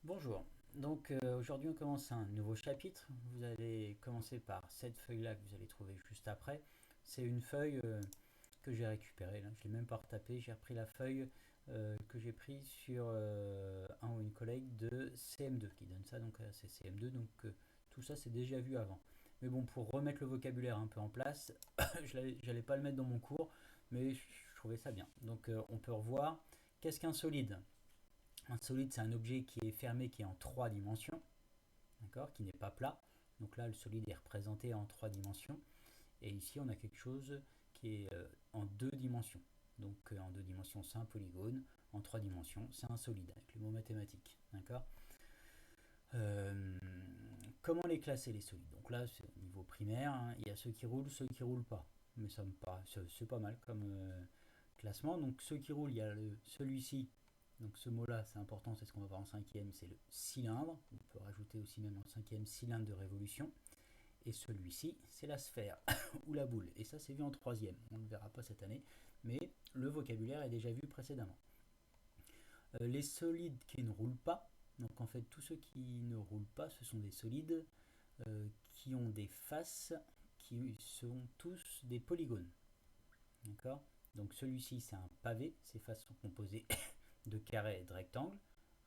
Bonjour, donc aujourd'hui on commence un nouveau chapitre. Vous allez commencer par cette feuille-là que vous allez trouver juste après. C'est une feuille que j'ai récupérée, là. Je ne l'ai même pas retapée, j'ai repris la feuille que j'ai prise sur un ou une collègue de CM2 qui donne ça, donc c'est CM2, donc tout ça c'est déjà vu avant. Mais bon, pour remettre le vocabulaire un peu en place, je n'allais pas le mettre dans mon cours, mais je trouvais ça bien. Donc on peut revoir qu'est-ce qu'un solide. Un solide, c'est un objet qui est fermé, qui est en trois dimensions, d'accord, qui n'est pas plat. Donc là, le solide est représenté en trois dimensions. Et ici, on a quelque chose qui est en deux dimensions. Donc en deux dimensions, c'est un polygone. En trois dimensions, c'est un solide, avec le mot mathématique. D'accord. Euh, Comment les classer, les solides? Donc là, c'est au niveau primaire. Hein. Il y a ceux qui roulent, ceux qui roulent pas. Mais ça me paraît, c'est pas mal comme classement. Donc ceux qui roulent, il y a celui-ci. Donc ce mot-là, c'est important, c'est ce qu'on va voir en cinquième, c'est le cylindre. On peut rajouter aussi même en cinquième cylindre de révolution. Et celui-ci, c'est la sphère ou la boule. Et ça, c'est vu en troisième. On ne le verra pas cette année, mais le vocabulaire est déjà vu précédemment. Les solides qui ne roulent pas, donc en fait, tous ceux qui ne roulent pas, ce sont des solides qui ont des faces qui sont tous des polygones. D'accord. Donc celui-ci, c'est un pavé. Ces faces sont composées de carrés et de rectangles.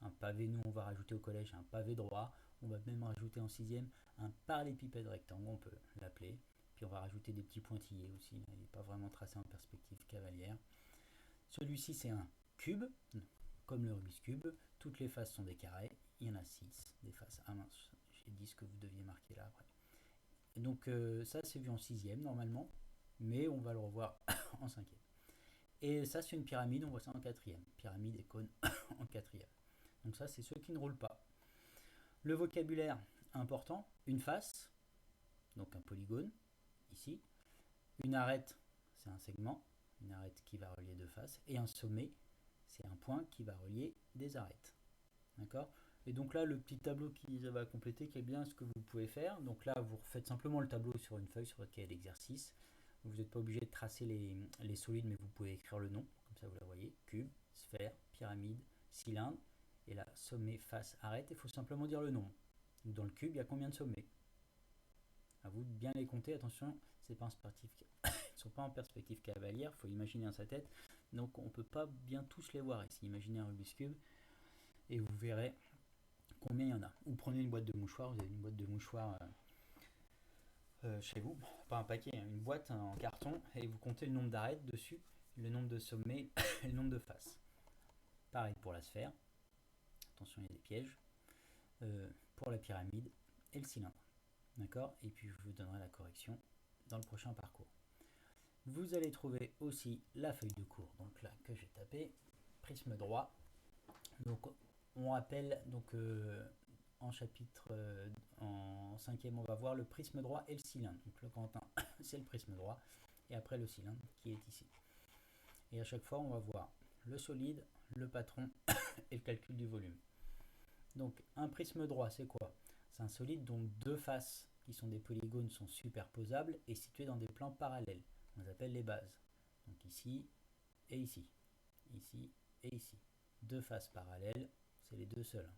Un pavé, nous, on va rajouter au collège un pavé droit. On va même rajouter en sixième un parallépipède rectangle, on peut l'appeler. Puis on va rajouter des petits pointillés aussi. Il n'est pas vraiment tracé en perspective cavalière. Celui-ci, c'est un cube, comme le Rubik's Cube. Toutes les faces sont des carrés. Il y en a 6 des faces. Ah mince, j'ai dit ce que vous deviez marquer là après. Et donc ça, c'est vu en sixième normalement, mais on va le revoir en cinquième. Et ça, c'est une pyramide, on voit ça en quatrième. Pyramide et cône en quatrième. Donc ça, c'est ceux qui ne roulent pas. Le vocabulaire important, une face, donc un polygone, ici. Une arête, c'est un segment, une arête qui va relier deux faces. Et un sommet, c'est un point qui va relier des arêtes. D'accord. Et donc là, le petit tableau qui va compléter, qui est bien ce que vous pouvez faire. Donc là, vous refaites simplement le tableau sur une feuille sur votre cahier d'exercice. Vous n'êtes pas obligé de tracer les solides, mais vous pouvez écrire le nom, comme ça vous la voyez. Cube, sphère, pyramide, cylindre. Et là, sommet, face, arête. Il faut simplement dire le nom. Donc dans le cube, il y a combien de sommets? À vous de bien les compter. Attention, c'est pas ils ne sont pas en perspective cavalière. Il faut imaginer dans sa tête. Donc on ne peut pas bien tous les voir ici. Imaginez un Rubik's Cube et vous verrez combien il y en a. Ou prenez une boîte de mouchoirs. Vous avez une boîte de mouchoirs chez vous, pas un paquet, hein, une boîte en carton, et vous comptez le nombre d'arêtes dessus, le nombre de sommets et le nombre de faces. Pareil pour la sphère, attention il y a des pièges, pour la pyramide et le cylindre. D'accord. Et puis je vous donnerai la correction dans le prochain parcours. Vous allez trouver aussi la feuille de cours, donc là que j'ai tapé, prisme droit. Donc on rappelle donc en chapitre en cinquième, on va voir le prisme droit et le cylindre. Donc le Quentin, c'est le prisme droit, et après le cylindre qui est ici. Et à chaque fois, on va voir le solide, le patron et le calcul du volume. Donc un prisme droit, c'est quoi? C'est un solide dont deux faces, qui sont des polygones, sont superposables et situées dans des plans parallèles. On les appelle les bases. Donc ici et ici. Ici et ici. Deux faces parallèles, c'est les deux seuls.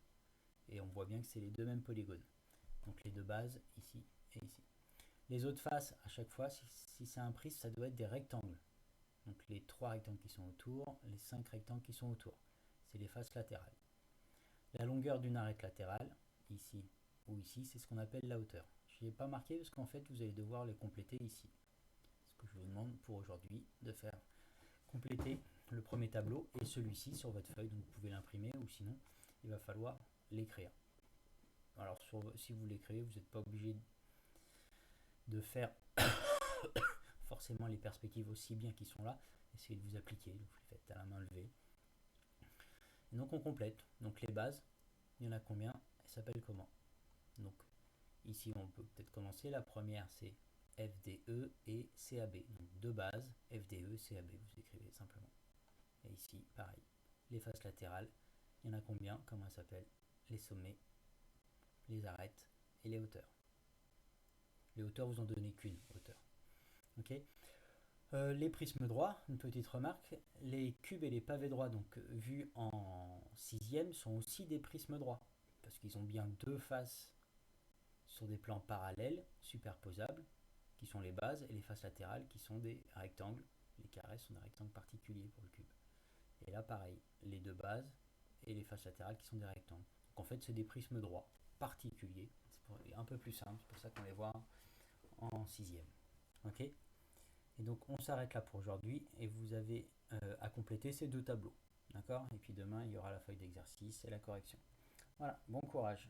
Et on voit bien que c'est les deux mêmes polygones. Donc les deux bases, ici et ici. Les autres faces, à chaque fois, si c'est un prisme, ça doit être des rectangles. Donc les trois rectangles qui sont autour, les cinq rectangles qui sont autour. C'est les faces latérales. La longueur d'une arête latérale, ici ou ici, c'est ce qu'on appelle la hauteur. Je n'y ai pas marqué parce qu'en fait, vous allez devoir les compléter ici. Ce que je vous demande pour aujourd'hui, de faire compléter le premier tableau et celui-ci sur votre feuille. Donc vous pouvez l'imprimer ou sinon, il va falloir l'écrire. Alors si vous l'écrivez, vous n'êtes pas obligé de faire forcément les perspectives aussi bien qu'ils sont là. Essayez de vous appliquer, vous les faites à la main levée. Et donc on complète. Donc les bases, il y en a combien? Elles s'appellent comment? Donc ici on peut peut-être commencer. La première c'est FDE et CAB. Donc deux bases, FDE, CAB, vous écrivez simplement. Et ici, pareil. Les faces latérales, il y en a combien? Comment elles s'appellent? Les sommets, les arêtes et les hauteurs. Les hauteurs, vous en donnez qu'une hauteur. Ok. Les prismes droits, une petite remarque, les cubes et les pavés droits, donc vus en sixième, sont aussi des prismes droits. parce qu'ils ont bien deux faces sur des plans parallèles, superposables, qui sont les bases, et les faces latérales qui sont des rectangles. Les carrés sont des rectangles particuliers pour le cube. Et là, pareil, les deux bases et les faces latérales qui sont des rectangles. Donc en fait, c'est des prismes droits particuliers. C'est un peu plus simple, c'est pour ça qu'on les voit en sixième. Ok. Et donc on s'arrête là pour aujourd'hui et vous avez à compléter ces deux tableaux. D'accord. Et puis demain, il y aura la feuille d'exercice et la correction. Voilà, bon courage.